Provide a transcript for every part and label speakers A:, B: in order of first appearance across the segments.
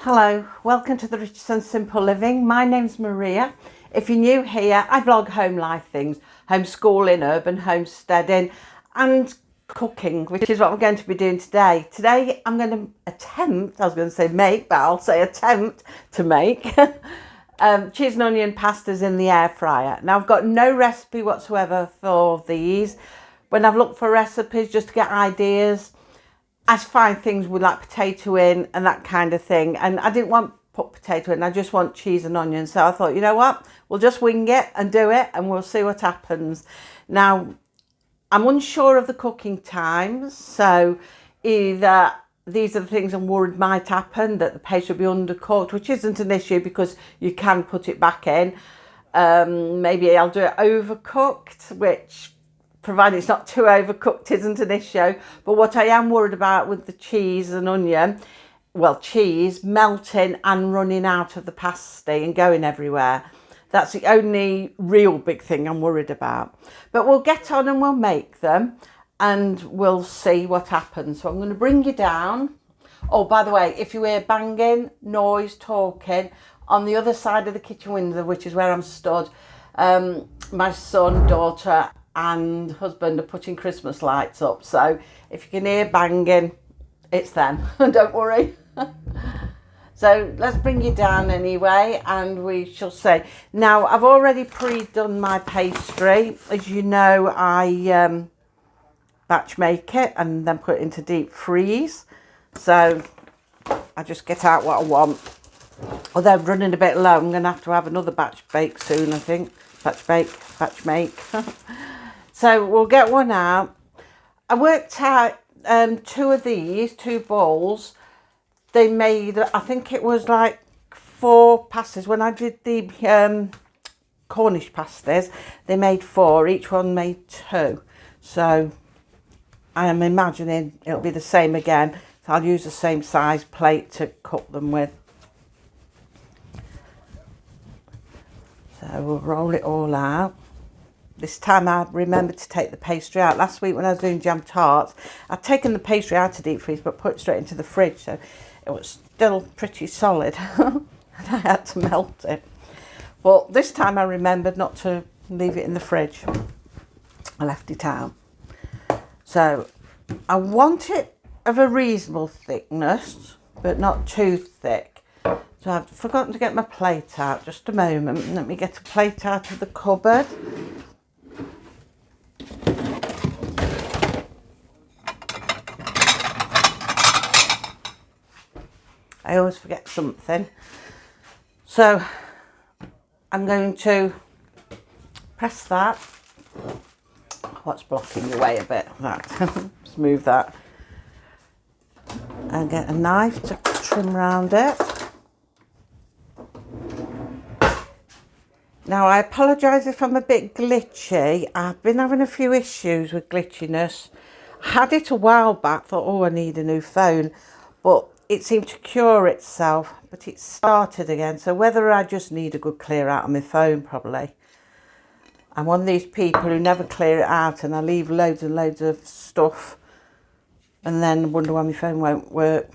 A: Hello, welcome to the Richest and Simple Living. My name's Maria. If you're new here, I vlog home life things, homeschooling, urban homesteading and cooking, which is what we're going to be doing today. Today I'm going to attempt, I was going to say make, but I'll say attempt to make cheese and onion pastas in the air fryer. Now I've got no recipe whatsoever for these. When I've looked for recipes just to get ideas, I find things with like potato in and that kind of thing, and I didn't want to put potato in, I just want cheese and onion. So I thought, you know what, we'll just wing it and do it and we'll see what happens. Now I'm unsure of the cooking times, so either these are the things I'm worried might happen, that the pastry will be undercooked, which isn't an issue because you can put it back in. Maybe I'll do it overcooked, which provided it's not too overcooked isn't an issue. But what I am worried about with the cheese and onion, well, cheese melting and running out of the pasty and going everywhere. That's the only real big thing I'm worried about. But we'll get on and we'll make them and we'll see what happens. So I'm going to bring you down. Oh, by the way, if you hear banging, noise, talking, on the other side of the kitchen window, which is where I'm stood, my son, daughter and husband are putting Christmas lights up, so if you can hear banging, it's them. Don't worry. So let's bring you down anyway and we shall see. Now I've already pre-done my pastry. As you know, I batch make it and then put it into deep freeze, so I just get out what I want. Although I'm running a bit low, I'm going to have another batch bake soon, I think. Batch make. So we'll get one out. I worked out two bowls. They made, I think it was like 4 pasties. When I did the Cornish pasties, they made 4. Each one made 2. So I am imagining it'll be the same again. So I'll use the same size plate to cook them with. So we'll roll it all out. This time I remembered to take the pastry out. Last week when I was doing jam tarts, I'd taken the pastry out of deep freeze but put it straight into the fridge, so it was still pretty solid and I had to melt it. But this time I remembered not to leave it in the fridge. I left it out. So I want it of a reasonable thickness but not too thick. So I've forgotten to get my plate out. Just a moment. Let me get a plate out of the cupboard. I always forget something. So I'm going to press that. What's blocking your way a bit? That. Just move that. And get a knife to trim around it. Now I apologise if I'm a bit glitchy. I've been having a few issues with glitchiness. I had it a while back, thought, oh, I need a new phone. But it seemed to cure itself, but it started again. So whether I just need a good clear out on my phone, probably. I'm one of these people who never clear it out and I leave loads and loads of stuff and then wonder why my phone won't work.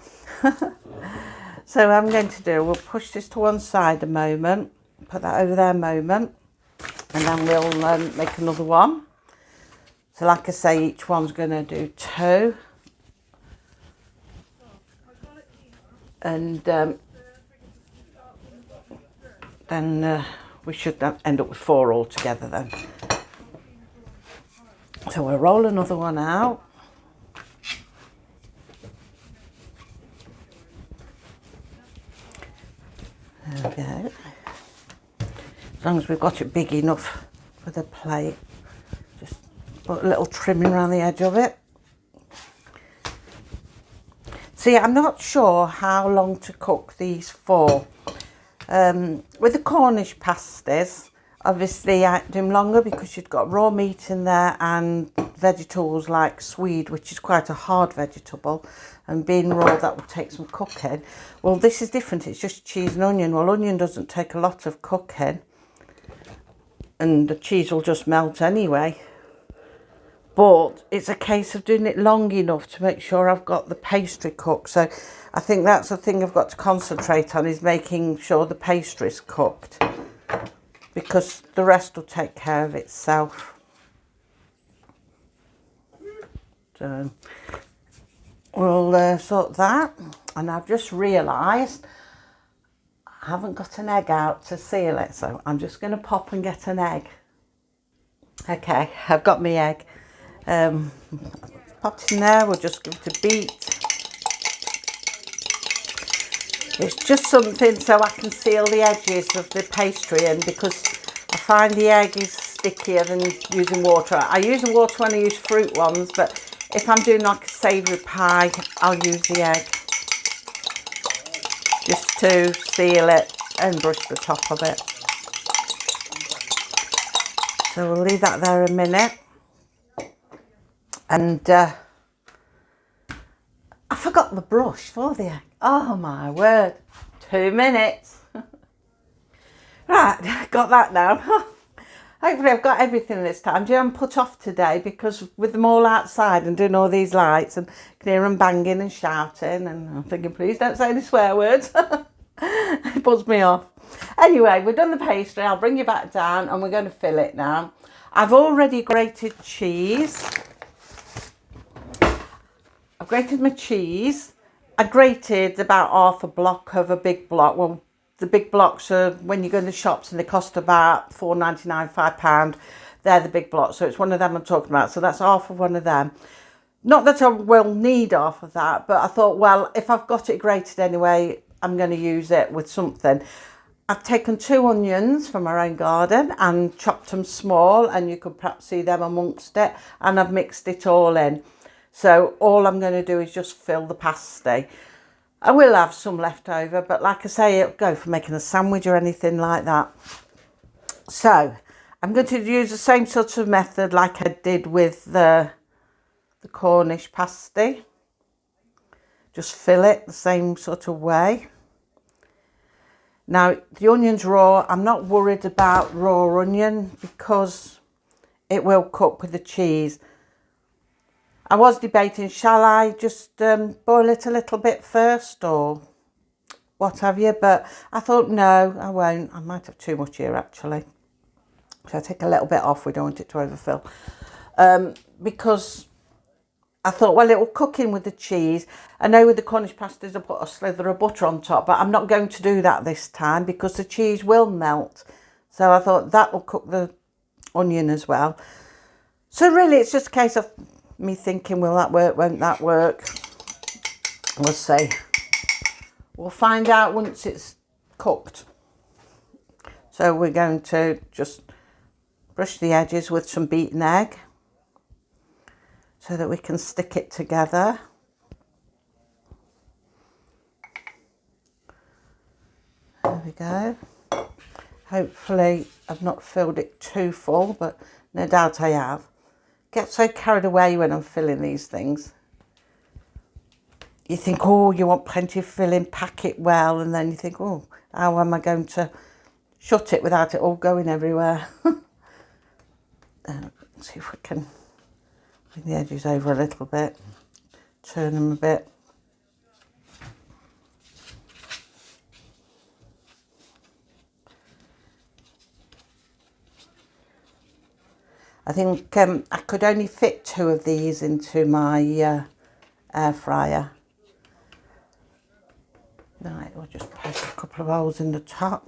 A: So what I'm going to do, we'll push this to one side a moment, put that over there a moment, and then we'll make another one. So like I say, each one's going to do 2. And then we should end up with 4 altogether then. So we'll roll another one out. There we go. As long as we've got it big enough for the plate. Just put a little trimming around the edge of it. See, I'm not sure how long to cook these for. With the Cornish pasties, obviously I do them longer because you've got raw meat in there and vegetables like swede, which is quite a hard vegetable, and being raw, that will take some cooking. Well, this is different, it's just cheese and onion. Well, onion doesn't take a lot of cooking and the cheese will just melt anyway. but it's a case of doing it long enough to make sure I've got the pastry cooked. So I think that's the thing I've got to concentrate on, is making sure the pastry's cooked, because the rest will take care of itself. So we'll sort that. And I've just realised I haven't got an egg out to seal it, so I'm just going to pop and get an egg. Okay, I've got my egg. Popped in there. We'll just give it a beat. It's just something so I can seal the edges of the pastry in, because I find the egg is stickier than using water. I use the water when I use fruit ones, but if I'm doing like a savoury pie, I'll use the egg just to seal it and brush the top of it. So we'll leave that there a minute. And I forgot the brush for the egg. Oh my word, 2 minutes. Right, got that now. Hopefully I've got everything this time. I'm put off today because with them all outside and doing all these lights, and can hear them banging and shouting, and I'm thinking, please don't say any swear words. It puts me off. Anyway, we've done the pastry. I'll bring you back down and we're going to fill it now. I've already grated cheese. I've grated my cheese. I grated about half a block of a big block. Well, the big blocks are when you go in the shops and they cost about £4.99, £5. They're the big blocks. So it's one of them I'm talking about. So that's half of one of them. Not that I will need half of that, but I thought, well, if I've got it grated anyway, I'm going to use it with something. I've taken 2 onions from our own garden and chopped them small, and you could perhaps see them amongst it, and I've mixed it all in. So all I'm going to do is just fill the pasty. I will have some left over, but like I say, it'll go for making a sandwich or anything like that. So I'm going to use the same sort of method like I did with the Cornish pasty. Just fill it the same sort of way. Now, the onion's raw. I'm not worried about raw onion because it will cook with the cheese. I was debating, shall I just boil it a little bit first or what have you? But I thought, no, I won't. I might have too much here, actually. So I take a little bit off. We don't want it to overfill. Because I thought, well, it will cook in with the cheese. I know with the Cornish pasties, I put a slither of butter on top, but I'm not going to do that this time because the cheese will melt. So I thought that will cook the onion as well. So really, it's just a case of me thinking, will that work, won't that work? We'll see. We'll find out once it's cooked. So we're going to just brush the edges with some beaten egg so that we can stick it together. There we go. Hopefully I've not filled it too full, but no doubt I have. Get so carried away when I'm filling these things. You think, oh, you want plenty of filling, pack it well, and then you think, oh, how am I going to shut it without it all going everywhere? Let's see if we can bring the edges over a little bit, turn them a bit. I think I could only fit 2 of these into my air fryer. Right, we'll just poke a couple of holes in the top.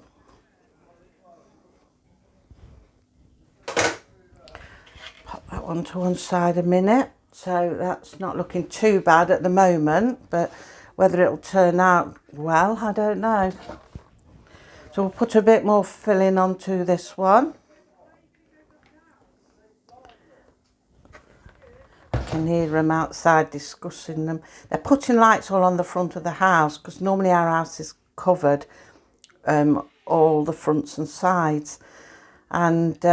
A: Pop that one to one side a minute. So that's not looking too bad at the moment, but whether it'll turn out well, I don't know. So we'll put a bit more filling onto this one. I can hear them outside discussing them. They're putting lights all on the front of the house because normally our house is covered, all the fronts and sides. And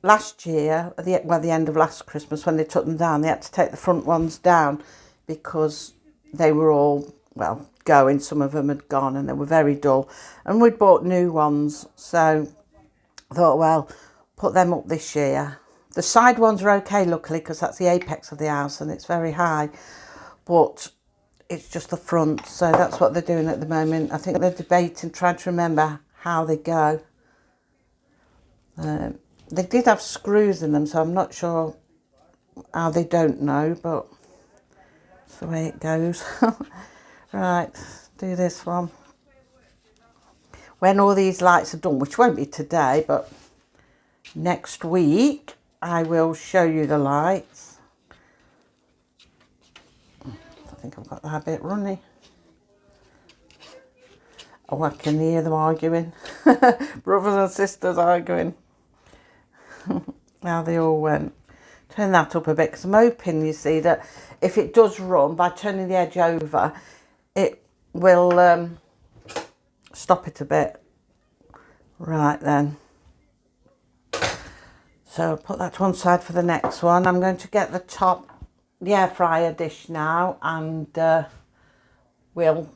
A: last year, at the end of last Christmas, when they took them down, they had to take the front ones down because they were all, well, going. Some of them had gone and they were very dull. And we'd bought new ones. So I thought, well, put them up this year. The side ones are okay, luckily, because that's the apex of the house and it's very high. But it's just the front, so that's what they're doing at the moment. I think they're debating, trying to remember how they go. They did have screws in them, so I'm not sure how they don't know, but that's the way it goes. Right, do this one. When all these lights are done, which won't be today, but next week, I will show you the lights. I think I've got that bit running. Oh, I can hear them arguing. Brothers and sisters arguing. How they all went. Turn that up a bit, because I'm hoping, you see, that if it does run, by turning the edge over, it will stop it a bit. Right then. So put that to one side for the next one. I'm going to get the air fryer dish now, and we'll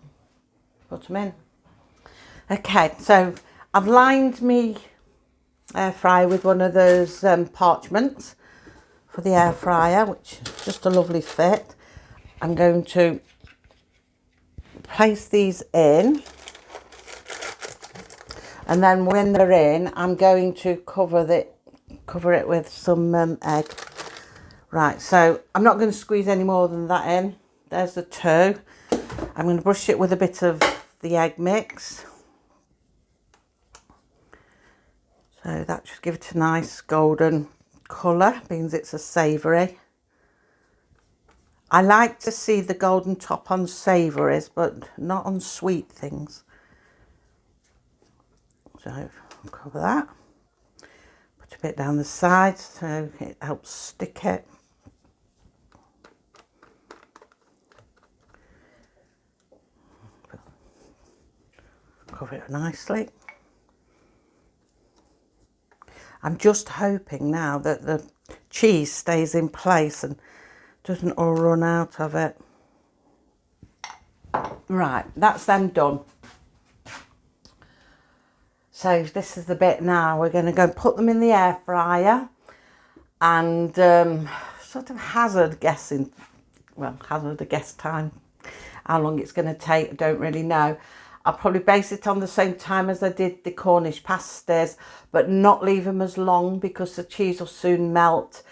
A: put them in. Okay, so I've lined me air fryer with one of those parchments for the air fryer, which is just a lovely fit. I'm going to place these in, and then when they're in, I'm going to cover it with some egg. Right, so I'm not going to squeeze any more than that in. There's the two. I'm going to brush it with a bit of the egg mix. So that should give it a nice golden colour, means it's a savoury. I like to see the golden top on savouries, but not on sweet things. So cover that. Put a bit down the side so it helps stick it. Cover it nicely. I'm just hoping now that the cheese stays in place and doesn't all run out of it. Right, that's them done. So this is the bit now. We're going to go and put them in the air fryer and sort of hazard a guess time. How long it's going to take, I don't really know. I'll probably base it on the same time as I did the Cornish pasties, but not leave them as long because the cheese will soon melt.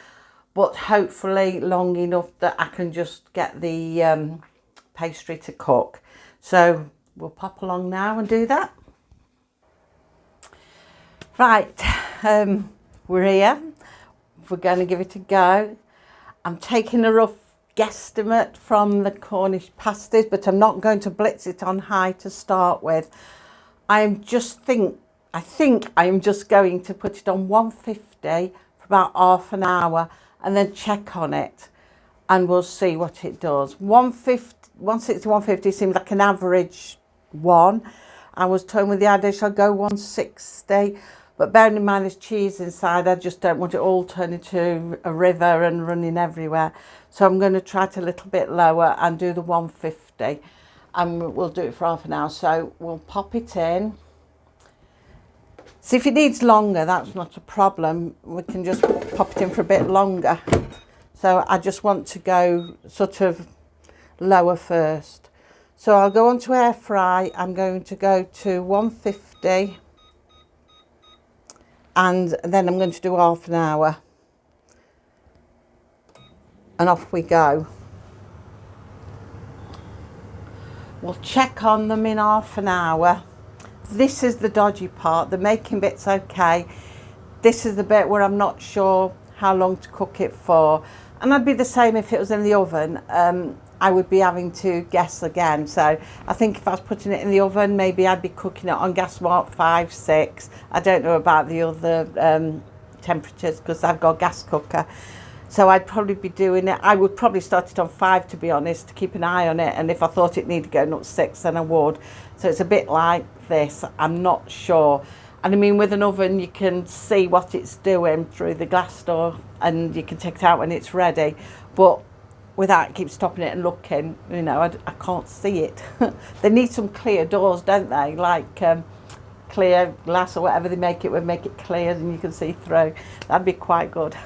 A: But hopefully long enough that I can just get the pastry to cook. So we'll pop along now and do that. Right, we're here. We're going to give it a go. I'm taking a rough guesstimate from the Cornish pasties, but I'm not going to blitz it on high to start with. I think I'm just going to put it on 150 for about half an hour and then check on it, and we'll see what it does. 160, 150 seems like an average one. I was told with the idea I'll go 160, but bearing in mind there's cheese inside, I just don't want it all turned into a river and running everywhere. So I'm going to try it a little bit lower and do the 150, and we'll do it for half an hour. So we'll pop it in. See, if it needs longer, that's not a problem. We can just pop it in for a bit longer. So I just want to go sort of lower first. So I'll go on to air fry. I'm going to go to 150, and then I'm going to do half an hour. And off we go. We'll check on them in half an hour. This is the dodgy part. The making bit's okay. This is the bit where I'm not sure how long to cook it for. And I'd be the same if it was in the oven. I would be having to guess again. So I think if I was putting it in the oven, maybe I'd be cooking it on gas mark 5, 6. I don't know about the other temperatures because I've got a gas cooker. So I'd probably be doing it. I would probably start it on 5, to be honest, to keep an eye on it. And if I thought it needed going up to 6, then I would. So it's a bit like this. I'm not sure. And I mean, with an oven, you can see what it's doing through the glass door, and you can take it out when it's ready. But without keep stopping it and looking, you know, I can't see it. They need some clear doors, don't they? Like clear glass or whatever they make it with, make it clear and you can see through. That'd be quite good.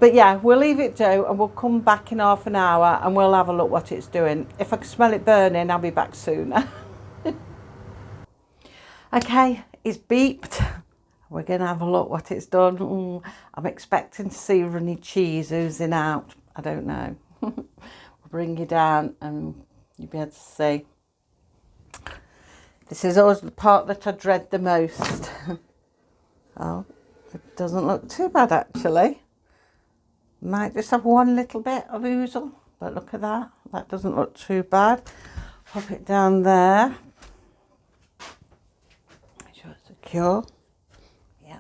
A: But yeah, we'll leave it do and we'll come back in half an hour and we'll have a look what it's doing. If I can smell it burning, I'll be back sooner. Okay, it's beeped. We're going to have a look what it's done. I'm expecting to see runny cheese oozing out. I don't know. We'll bring you down and you'll be able to see. This is always the part that I dread the most. Oh, it doesn't look too bad actually. Might just have one little bit of oozle, but look at that. That doesn't look too bad. Pop it down there. Make sure it's secure. Yeah.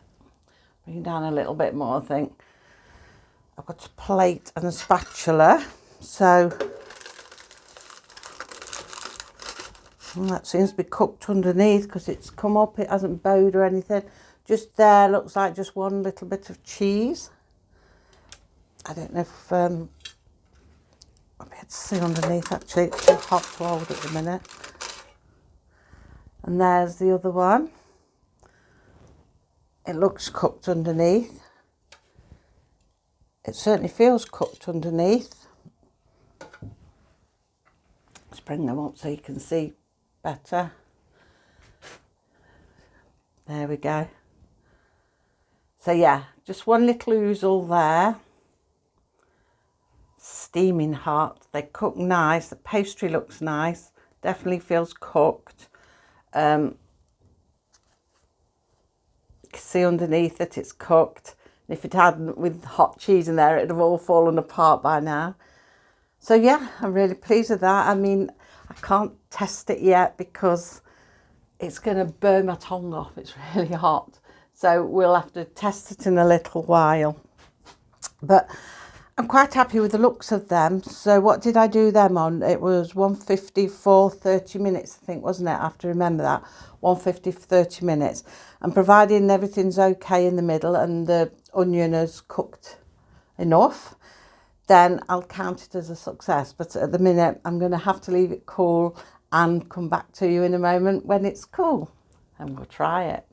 A: Bring it down a little bit more, I think. I've got a plate and a spatula. So that seems to be cooked underneath because it's come up. It hasn't bowed or anything. Just there looks like just one little bit of cheese. I don't know if I'll be able to see underneath actually. It's too hot to hold at the minute. And there's the other one. It looks cooked underneath. It certainly feels cooked underneath. Let's bring them up so you can see better. There we go. So yeah, just one little oozle there. Steaming hot. They cook nice. The pastry looks nice. Definitely feels cooked. You can see underneath that it's cooked. If it hadn't with hot cheese in there, it'd have all fallen apart by now. So yeah, I'm really pleased with that. I mean, I can't test it yet because it's going to burn my tongue off. It's really hot. So we'll have to test it in a little while. But I'm quite happy with the looks of them. So what did I do them on? It was 150 for 30 minutes, I think, wasn't it? I have to remember that. 150 for 30 minutes. And providing everything's okay in the middle and the onion is cooked enough, then I'll count it as a success. But at the minute, I'm going to have to leave it cool and come back to you in a moment when it's cool. And we'll try it.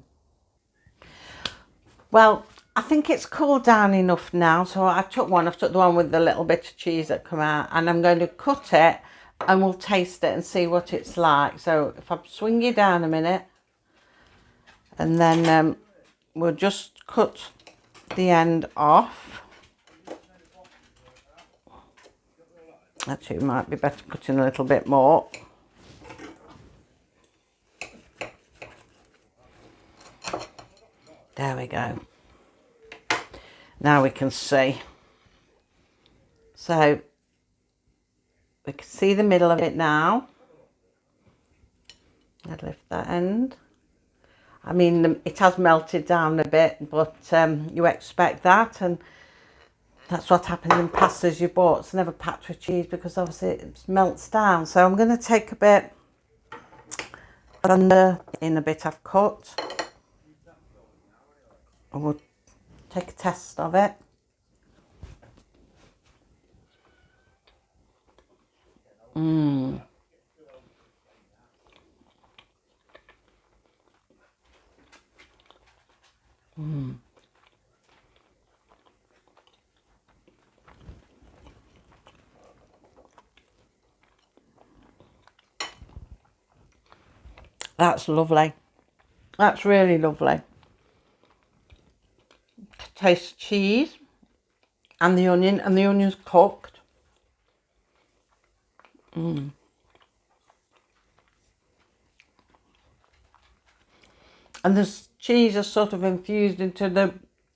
A: Well, I think it's cooled down enough now, so I've took the one with the little bit of cheese that come out, and I'm going to cut it and we'll taste it and see what it's like. So if I swing you down a minute, and then we'll just cut the end off. Actually, it might be better cutting a little bit more. There we go. Now we can see. So we can see the middle of it now. I'd lift that end. I mean, it has melted down a bit, but you expect that, and that's what happens in pastas you bought. It's never packed with cheese because obviously it melts down. So I'm going to take a bit under in a bit I've cut. And we'll take a test of it. That's lovely. That's really lovely. Taste cheese and the onion's cooked. And the cheese is sort of infused into the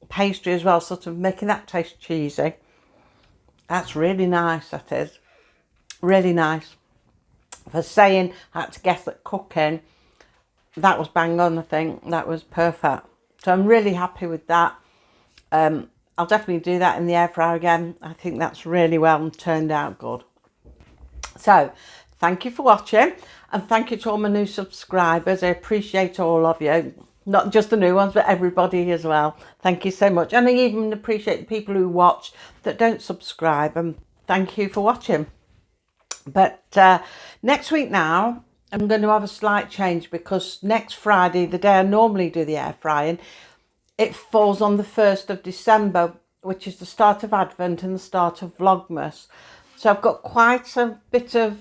A: pastry as well, sort of making that taste cheesy. That's really nice, that is. Really nice. For saying I had to guess at cooking, that was bang on, I think. That was perfect. So I'm really happy with that. I'll definitely do that in the air fryer again. I think that's really well and turned out good. So thank you for watching, and thank you to all my new subscribers. I appreciate all of you, not just the new ones, but everybody as well. Thank you so much. And I even appreciate the people who watch that don't subscribe, and thank you for watching. But next week now, I'm going to have a slight change because next Friday, the day I normally do the air frying, it falls on the 1st of December, which is the start of Advent and the start of Vlogmas. So I've got quite a bit of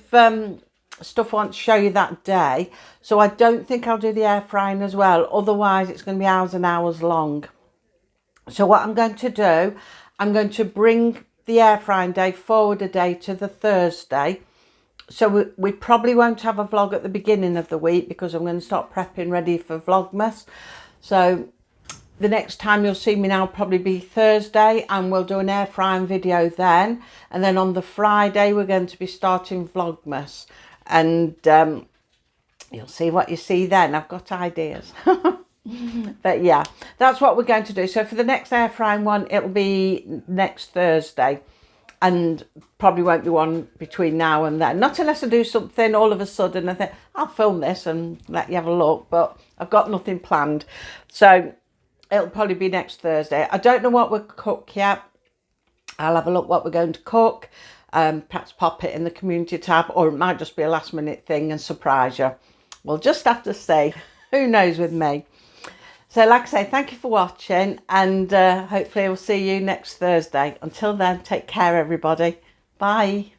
A: stuff I want to show you that day. So I don't think I'll do the air frying as well. Otherwise, it's going to be hours and hours long. So what I'm going to do, I'm going to bring the air frying day forward a day to the Thursday. So we probably won't have a vlog at the beginning of the week because I'm going to start prepping ready for Vlogmas. So the next time you'll see me now will probably be Thursday, and we'll do an air frying video then. And then on the Friday, we're going to be starting Vlogmas. And you'll see what you see then. I've got ideas. But yeah, that's what we're going to do. So for the next air frying one, it'll be next Thursday. And probably won't be one between now and then. Not unless I do something all of a sudden. I think I'll film this and let you have a look. But I've got nothing planned. So it'll probably be next Thursday. I don't know what we'll cook yet. I'll have a look what we're going to cook. Perhaps pop it in the community tab. Or it might just be a last minute thing and surprise you. We'll just have to see. Who knows with me. So like I say, thank you for watching, and hopefully I'll see you next Thursday. Until then, take care everybody. Bye.